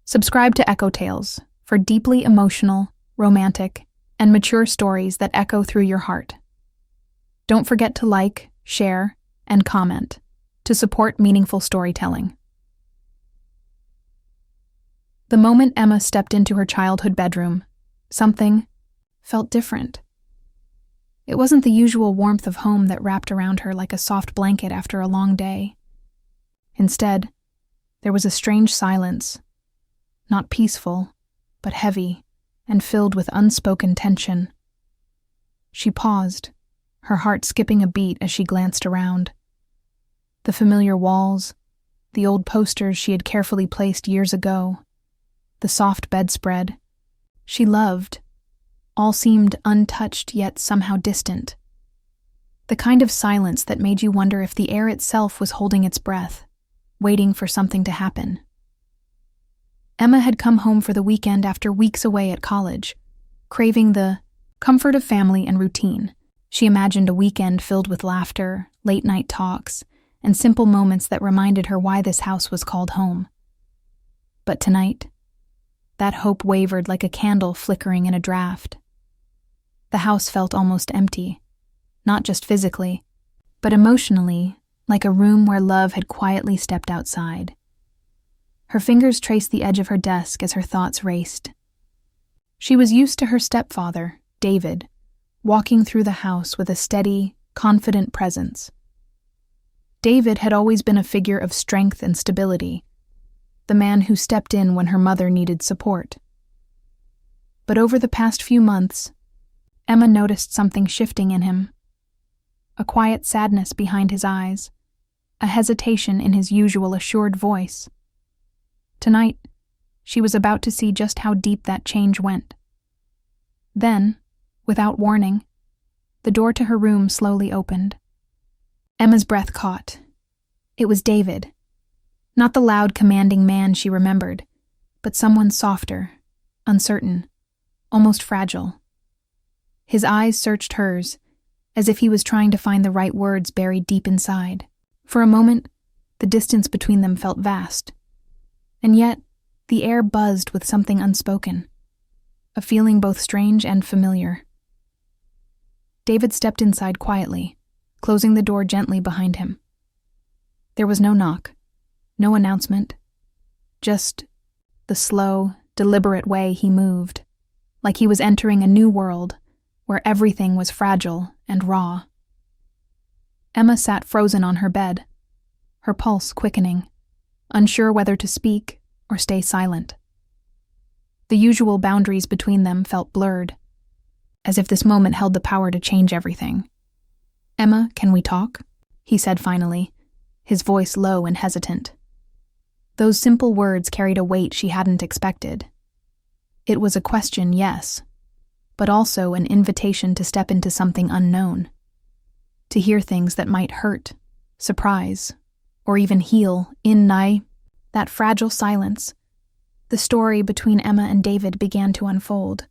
Subscribe to Echo Tales for deeply emotional, romantic, and mature stories that echo through your heart. Don't forget to like, share, and comment to support meaningful storytelling. The moment Emma stepped into her childhood bedroom, something felt different. It wasn't the usual warmth of home that wrapped around her like a soft blanket after a long day. Instead, there was a strange silence, not peaceful, but heavy and filled with unspoken tension. She paused, her heart skipping a beat as she glanced around. The familiar walls, the old posters she had carefully placed years ago, the soft bedspread she loved, all seemed untouched yet somehow distant. The kind of silence that made you wonder if the air itself was holding its breath, waiting for something to happen. Emma had come home for the weekend after weeks away at college, craving the comfort of family and routine. She imagined a weekend filled with laughter, late-night talks, and simple moments that reminded her why this house was called home. But tonight, that hope wavered like a candle flickering in a draft. The house felt almost empty, not just physically, but emotionally, like a room where love had quietly stepped outside. Her fingers traced the edge of her desk as her thoughts raced. She was used to her stepfather, David, walking through the house with a steady, confident presence. David had always been a figure of strength and stability, the man who stepped in when her mother needed support. But over the past few months, Emma noticed something shifting in him. A quiet sadness behind his eyes, a hesitation in his usual assured voice. Tonight, she was about to see just how deep that change went. Then, without warning, the door to her room slowly opened. Emma's breath caught. It was David. Not the loud, commanding man she remembered, but someone softer, uncertain, almost fragile. His eyes searched hers, as if he was trying to find the right words buried deep inside. For a moment, the distance between them felt vast. And yet, the air buzzed with something unspoken, a feeling both strange and familiar. David stepped inside quietly, closing the door gently behind him. There was no knock, no announcement, just the slow, deliberate way he moved, like he was entering a new world where everything was fragile and raw. Emma sat frozen on her bed, her pulse quickening, unsure whether to speak or stay silent. The usual boundaries between them felt blurred, as if this moment held the power to change everything. "Emma, can we talk?" he said finally, his voice low and hesitant. Those simple words carried a weight she hadn't expected. It was a question, yes, but also an invitation to step into something unknown, to hear things that might hurt, surprise, or even heal in that fragile silence. The story between Emma and David began to unfold,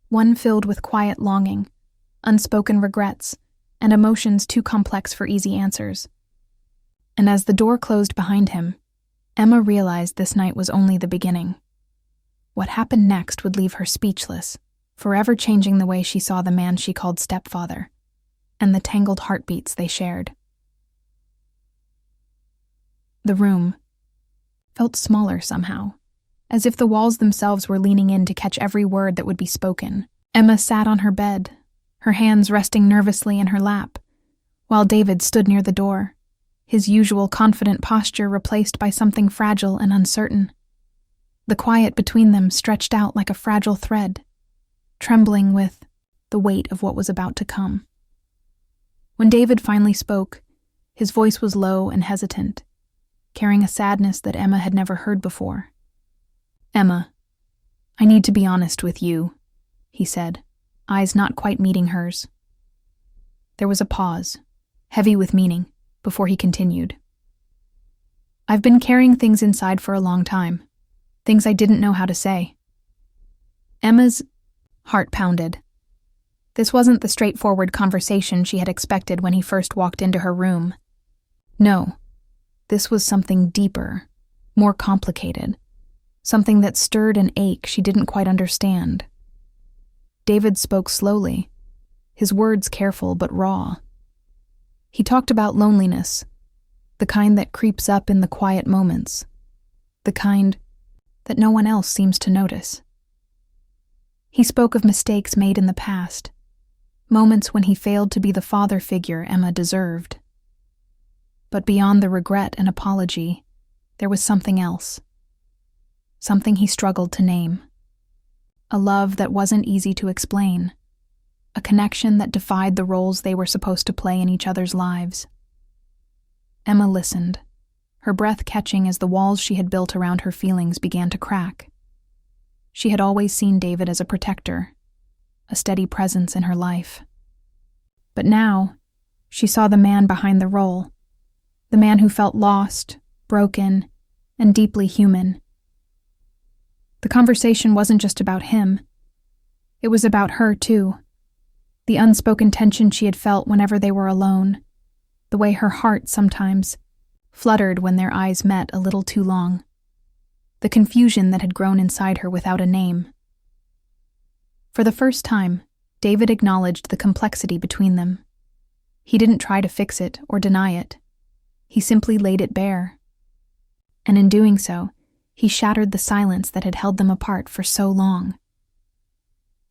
one filled with quiet longing, unspoken regrets, and emotions too complex for easy answers. And as the door closed behind him, Emma realized this night was only the beginning. What happened next would leave her speechless, forever changing the way she saw the man she called stepfather, and the tangled heartbeats they shared. The room felt smaller somehow, as if the walls themselves were leaning in to catch every word that would be spoken. Emma sat on her bed, her hands resting nervously in her lap, while David stood near the door, his usual confident posture replaced by something fragile and uncertain. The quiet between them stretched out like a fragile thread, trembling with the weight of what was about to come. When David finally spoke, his voice was low and hesitant, carrying a sadness that Emma had never heard before. "Emma, I need to be honest with you," he said, eyes not quite meeting hers. There was a pause, heavy with meaning, before he continued. "I've been carrying things inside for a long time, things I didn't know how to say." Emma's heart pounded. This wasn't the straightforward conversation she had expected when he first walked into her room. No, this was something deeper, more complicated, something that stirred an ache she didn't quite understand. David spoke slowly, his words careful but raw. He talked about loneliness, the kind that creeps up in the quiet moments, the kind that no one else seems to notice. He spoke of mistakes made in the past, moments when he failed to be the father figure Emma deserved. But beyond the regret and apology, there was something else. Something he struggled to name. A love that wasn't easy to explain. A connection that defied the roles they were supposed to play in each other's lives. Emma listened, her breath catching as the walls she had built around her feelings began to crack. She had always seen David as a protector, a steady presence in her life. But now, she saw the man behind the role, the man who felt lost, broken, and deeply human. The conversation wasn't just about him. It was about her, too. The unspoken tension she had felt whenever they were alone, the way her heart sometimes fluttered when their eyes met a little too long, the confusion that had grown inside her without a name. For the first time, David acknowledged the complexity between them. He didn't try to fix it or deny it. He simply laid it bare. And in doing so, he shattered the silence that had held them apart for so long.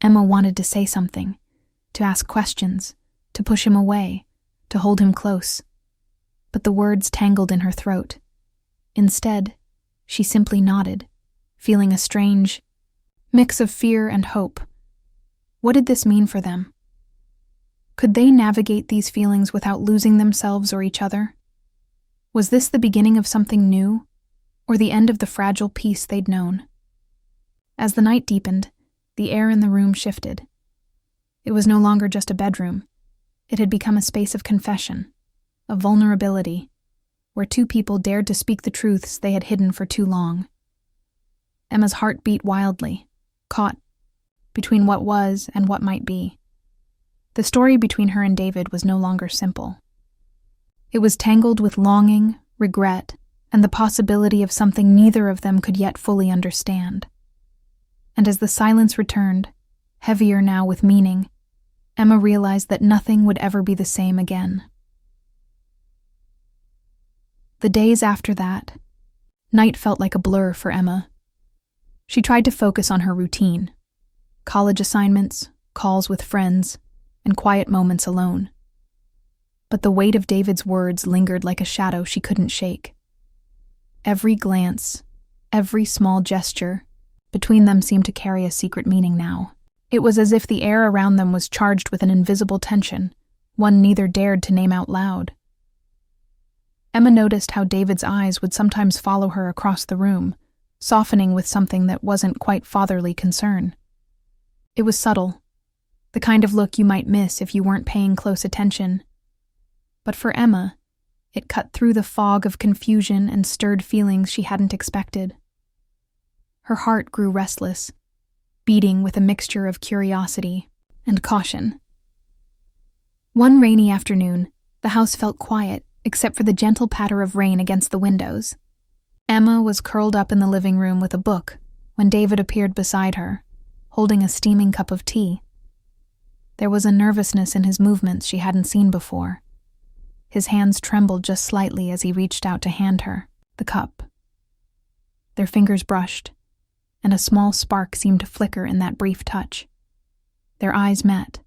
Emma wanted to say something, to ask questions, to push him away, to hold him close. But the words tangled in her throat. Instead, she simply nodded, feeling a strange mix of fear and hope. What did this mean for them? Could they navigate these feelings without losing themselves or each other? Was this the beginning of something new, or the end of the fragile peace they'd known? As the night deepened, the air in the room shifted. It was no longer just a bedroom. It had become a space of confession, of vulnerability, where two people dared to speak the truths they had hidden for too long. Emma's heart beat wildly, caught between what was and what might be. The story between her and David was no longer simple. It was tangled with longing, regret, and the possibility of something neither of them could yet fully understand. And as the silence returned, heavier now with meaning, Emma realized that nothing would ever be the same again. The days after that, night felt like a blur for Emma. She tried to focus on her routine, college assignments, calls with friends, and quiet moments alone. But the weight of David's words lingered like a shadow she couldn't shake. Every glance, every small gesture, between them seemed to carry a secret meaning now. It was as if the air around them was charged with an invisible tension, one neither dared to name out loud. Emma noticed how David's eyes would sometimes follow her across the room, softening with something that wasn't quite fatherly concern. It was subtle, the kind of look you might miss if you weren't paying close attention. But for Emma, it cut through the fog of confusion and stirred feelings she hadn't expected. Her heart grew restless, beating with a mixture of curiosity and caution. One rainy afternoon, the house felt quiet except for the gentle patter of rain against the windows. Emma was curled up in the living room with a book when David appeared beside her, holding a steaming cup of tea. There was a nervousness in his movements she hadn't seen before. His hands trembled just slightly as he reached out to hand her the cup. Their fingers brushed, and a small spark seemed to flicker in that brief touch. Their eyes met,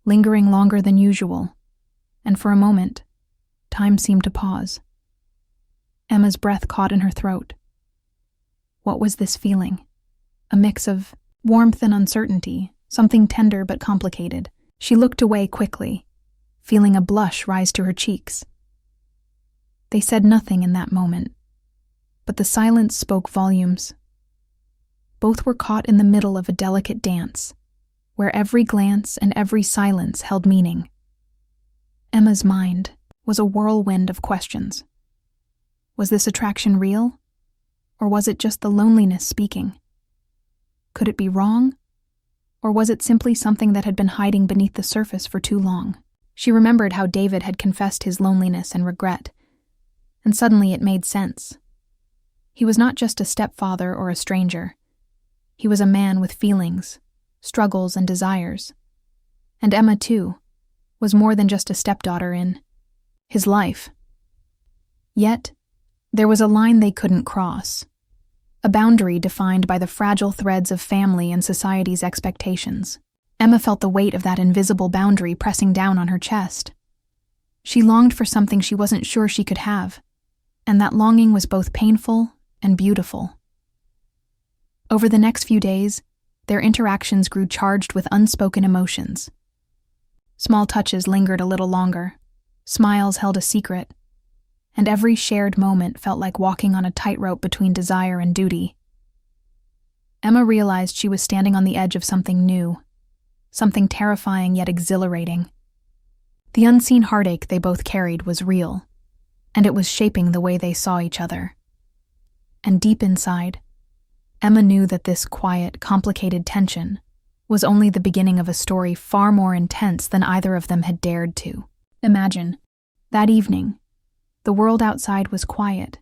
lingering longer than usual, and for a moment, time seemed to pause. Emma's breath caught in her throat. What was this feeling? A mix of warmth and uncertainty, something tender but complicated. She looked away quickly, feeling a blush rise to her cheeks. They said nothing in that moment, but the silence spoke volumes. Both were caught in the middle of a delicate dance, where every glance and every silence held meaning. Emma's mind was a whirlwind of questions. Was this attraction real? Or was it just the loneliness speaking? Could it be wrong? Or was it simply something that had been hiding beneath the surface for too long? She remembered how David had confessed his loneliness and regret, and suddenly it made sense. He was not just a stepfather or a stranger. He was a man with feelings, struggles, and desires. And Emma, too, was more than just a stepdaughter in his life. Yet, there was a line they couldn't cross, a boundary defined by the fragile threads of family and society's expectations. Emma felt the weight of that invisible boundary pressing down on her chest. She longed for something she wasn't sure she could have, and that longing was both painful and beautiful. Over the next few days, their interactions grew charged with unspoken emotions. Small touches lingered a little longer, smiles held a secret, and every shared moment felt like walking on a tightrope between desire and duty. Emma realized she was standing on the edge of something new, something terrifying yet exhilarating. The unseen heartache they both carried was real, and it was shaping the way they saw each other. And deep inside, Emma knew that this quiet, complicated tension was only the beginning of a story far more intense than either of them had dared to imagine. That evening, the world outside was quiet,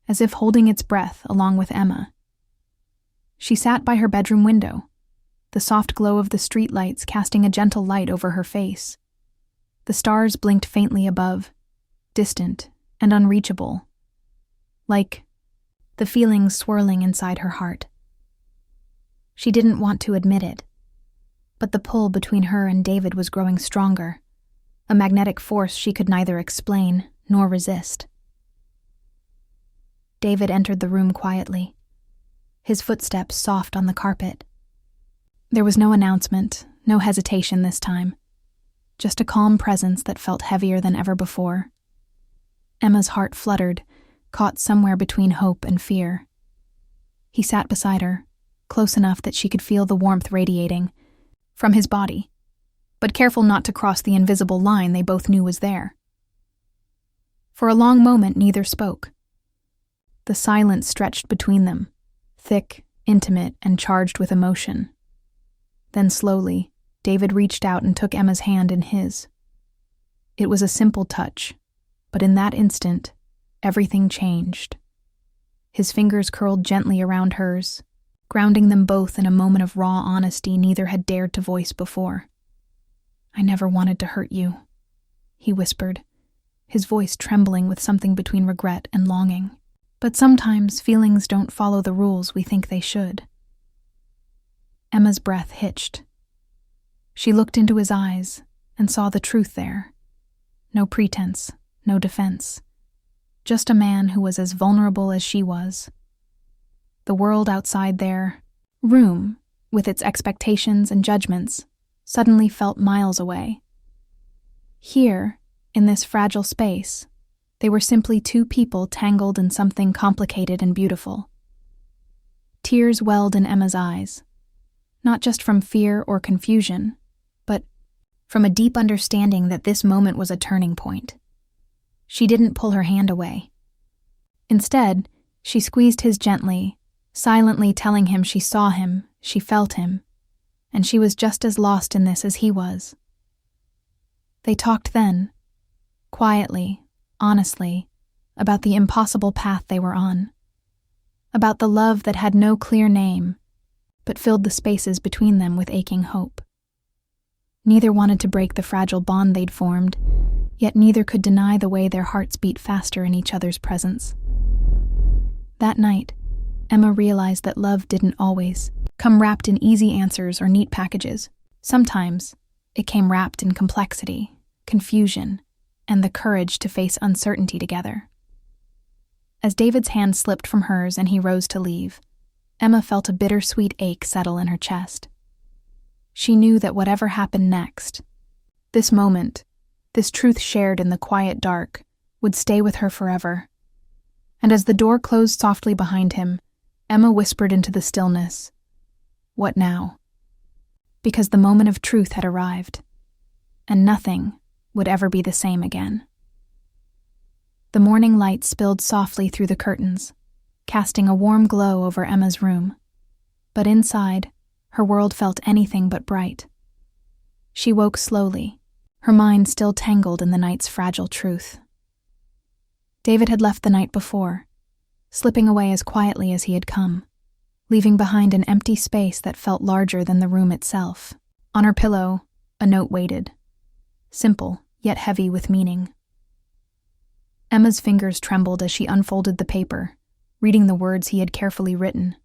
as if holding its breath along with Emma. She sat by her bedroom window, the soft glow of the streetlights casting a gentle light over her face. The stars blinked faintly above, distant and unreachable, like the feelings swirling inside her heart. She didn't want to admit it, but the pull between her and David was growing stronger, a magnetic force she could neither explain nor resist. David entered the room quietly, his footsteps soft on the carpet. There was no announcement, no hesitation this time, just a calm presence that felt heavier than ever before. Emma's heart fluttered, caught somewhere between hope and fear. He sat beside her, close enough that she could feel the warmth radiating from his body, but careful not to cross the invisible line they both knew was there. For a long moment, neither spoke. The silence stretched between them, thick, intimate, and charged with emotion. Then slowly, David reached out and took Emma's hand in his. It was a simple touch, but in that instant, everything changed. His fingers curled gently around hers, grounding them both in a moment of raw honesty neither had dared to voice before. "I never wanted to hurt you," he whispered, his voice trembling with something between regret and longing. "But sometimes feelings don't follow the rules we think they should." Emma's breath hitched. She looked into his eyes and saw the truth there. No pretense, no defense. Just a man who was as vulnerable as she was. The world outside their room, with its expectations and judgments, suddenly felt miles away. Here, in this fragile space, they were simply two people tangled in something complicated and beautiful. Tears welled in Emma's eyes, not just from fear or confusion, but from a deep understanding that this moment was a turning point. She didn't pull her hand away. Instead, she squeezed his gently, silently telling him she saw him, she felt him, and she was just as lost in this as he was. They talked then, quietly, honestly, about the impossible path they were on, about the love that had no clear name, but filled the spaces between them with aching hope. Neither wanted to break the fragile bond they'd formed, yet neither could deny the way their hearts beat faster in each other's presence. That night, Emma realized that love didn't always come wrapped in easy answers or neat packages. Sometimes, it came wrapped in complexity, confusion, and the courage to face uncertainty together. As David's hand slipped from hers and he rose to leave, Emma felt a bittersweet ache settle in her chest. She knew that whatever happened next, this moment, this truth shared in the quiet dark, would stay with her forever. And as the door closed softly behind him, Emma whispered into the stillness, "What now?" Because the moment of truth had arrived, and nothing would ever be the same again. The morning light spilled softly through the curtains, casting a warm glow over Emma's room. But inside, her world felt anything but bright. She woke slowly, her mind still tangled in the night's fragile truth. David had left the night before, slipping away as quietly as he had come, leaving behind an empty space that felt larger than the room itself. On her pillow, a note waited, simple yet heavy with meaning. Emma's fingers trembled as she unfolded the paper, reading the words he had carefully written.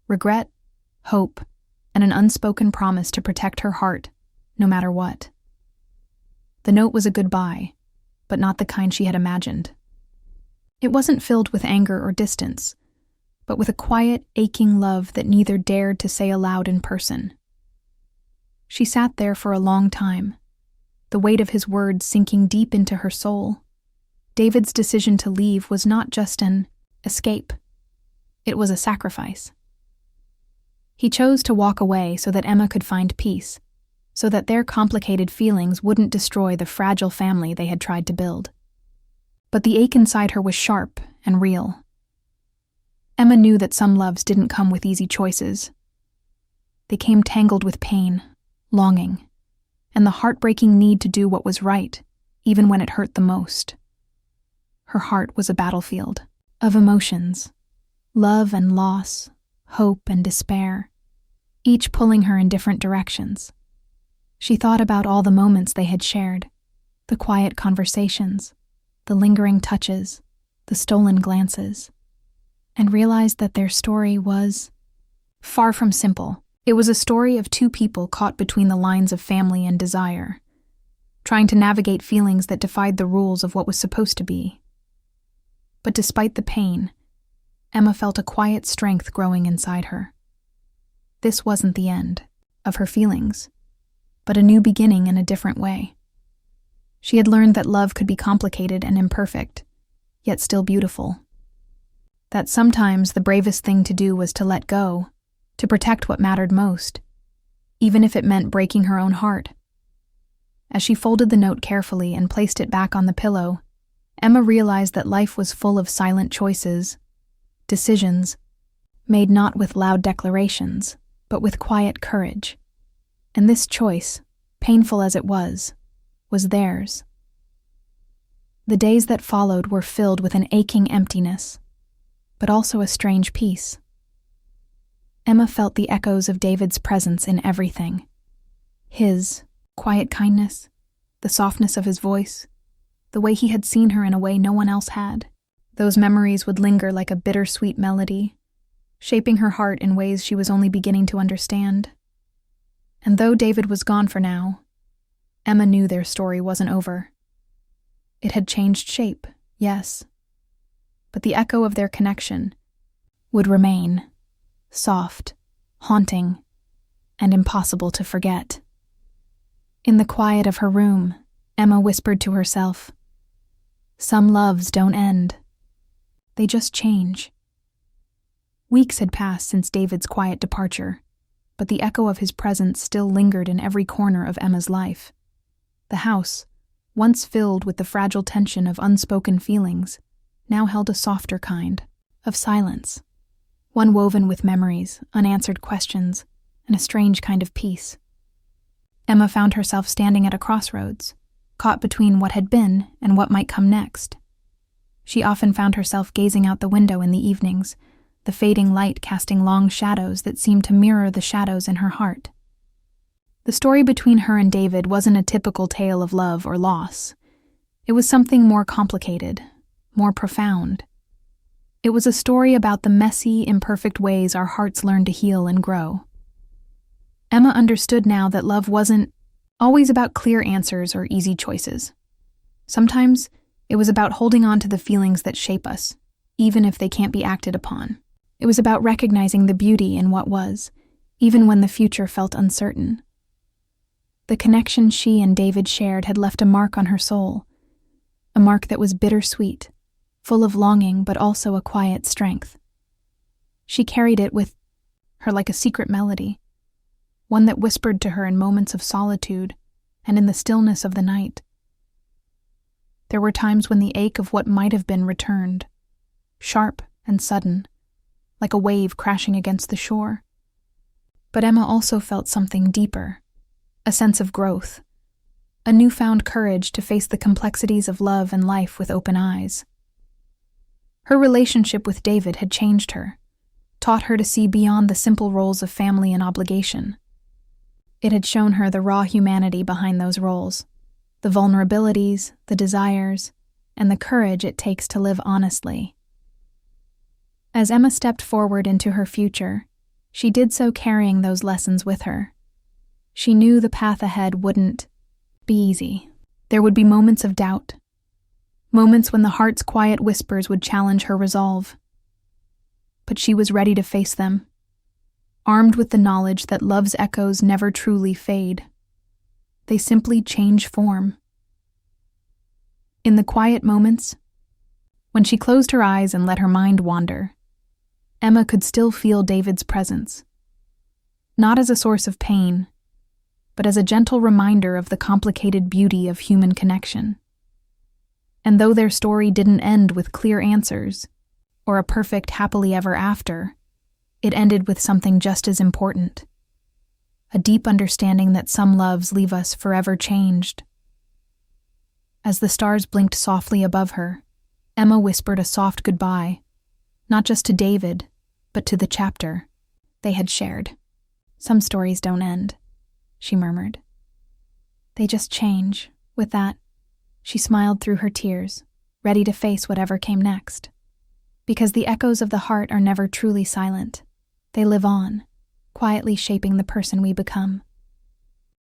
Regret, hope, and an unspoken promise to protect her heart, no matter what. The note was a goodbye, but not the kind she had imagined. It wasn't filled with anger or distance, but with a quiet, aching love that neither dared to say aloud in person. She sat there for a long time, the weight of his words sinking deep into her soul. David's decision to leave was not just an escape. It was a sacrifice. He chose to walk away so that Emma could find peace, so that their complicated feelings wouldn't destroy the fragile family they had tried to build. But the ache inside her was sharp and real. Emma knew that some loves didn't come with easy choices. They came tangled with pain, longing, and the heartbreaking need to do what was right, even when it hurt the most. Her heart was a battlefield of emotions, love and loss, hope and despair, each pulling her in different directions. She thought about all the moments they had shared, the quiet conversations, the lingering touches, the stolen glances, and realized that their story was far from simple. It was a story of two people caught between the lines of family and desire, trying to navigate feelings that defied the rules of what was supposed to be. But despite the pain, Emma felt a quiet strength growing inside her. This wasn't the end of her feelings, but a new beginning in a different way. She had learned that love could be complicated and imperfect, yet still beautiful. That sometimes the bravest thing to do was to let go, to protect what mattered most, even if it meant breaking her own heart. As she folded the note carefully and placed it back on the pillow, Emma realized that life was full of silent choices, decisions, made not with loud declarations, but with quiet courage. And this choice, painful as it was theirs. The days that followed were filled with an aching emptiness, but also a strange peace. Emma felt the echoes of David's presence in everything. His quiet kindness, the softness of his voice, the way he had seen her in a way no one else had. Those memories would linger like a bittersweet melody, shaping her heart in ways she was only beginning to understand. And though David was gone for now, Emma knew their story wasn't over. It had changed shape, yes, but the echo of their connection would remain, soft, haunting, and impossible to forget. In the quiet of her room, Emma whispered to herself, "Some loves don't end. They just change." Weeks had passed since David's quiet departure, but the echo of his presence still lingered in every corner of Emma's life. The house, once filled with the fragile tension of unspoken feelings, now held a softer kind of silence, one woven with memories, unanswered questions, and a strange kind of peace. Emma found herself standing at a crossroads, caught between what had been and what might come next. She often found herself gazing out the window in the evenings, the fading light casting long shadows that seemed to mirror the shadows in her heart. The story between her and David wasn't a typical tale of love or loss. It was something more complicated, more profound. It was a story about the messy, imperfect ways our hearts learn to heal and grow. Emma understood now that love wasn't always about clear answers or easy choices. Sometimes it was about holding on to the feelings that shape us, even if they can't be acted upon. It was about recognizing the beauty in what was, even when the future felt uncertain. The connection she and David shared had left a mark on her soul, a mark that was bittersweet, full of longing but also a quiet strength. She carried it with her like a secret melody, one that whispered to her in moments of solitude and in the stillness of the night. There were times when the ache of what might have been returned, sharp and sudden, like a wave crashing against the shore. But Emma also felt something deeper, a sense of growth, a newfound courage to face the complexities of love and life with open eyes. Her relationship with David had changed her, taught her to see beyond the simple roles of family and obligation. It had shown her the raw humanity behind those roles, the vulnerabilities, the desires, and the courage it takes to live honestly. As Emma stepped forward into her future, she did so carrying those lessons with her. She knew the path ahead wouldn't be easy. There would be moments of doubt, moments when the heart's quiet whispers would challenge her resolve. But she was ready to face them, armed with the knowledge that love's echoes never truly fade. They simply change form. In the quiet moments, when she closed her eyes and let her mind wander, Emma could still feel David's presence, not as a source of pain, but as a gentle reminder of the complicated beauty of human connection. And though their story didn't end with clear answers, or a perfect happily ever after, it ended with something just as important: a deep understanding that some loves leave us forever changed. As the stars blinked softly above her, Emma whispered a soft goodbye, not just to David, but to the chapter they had shared. "Some stories don't end," she murmured. "They just change." With that, she smiled through her tears, ready to face whatever came next. Because the echoes of the heart are never truly silent. They live on, quietly shaping the person we become.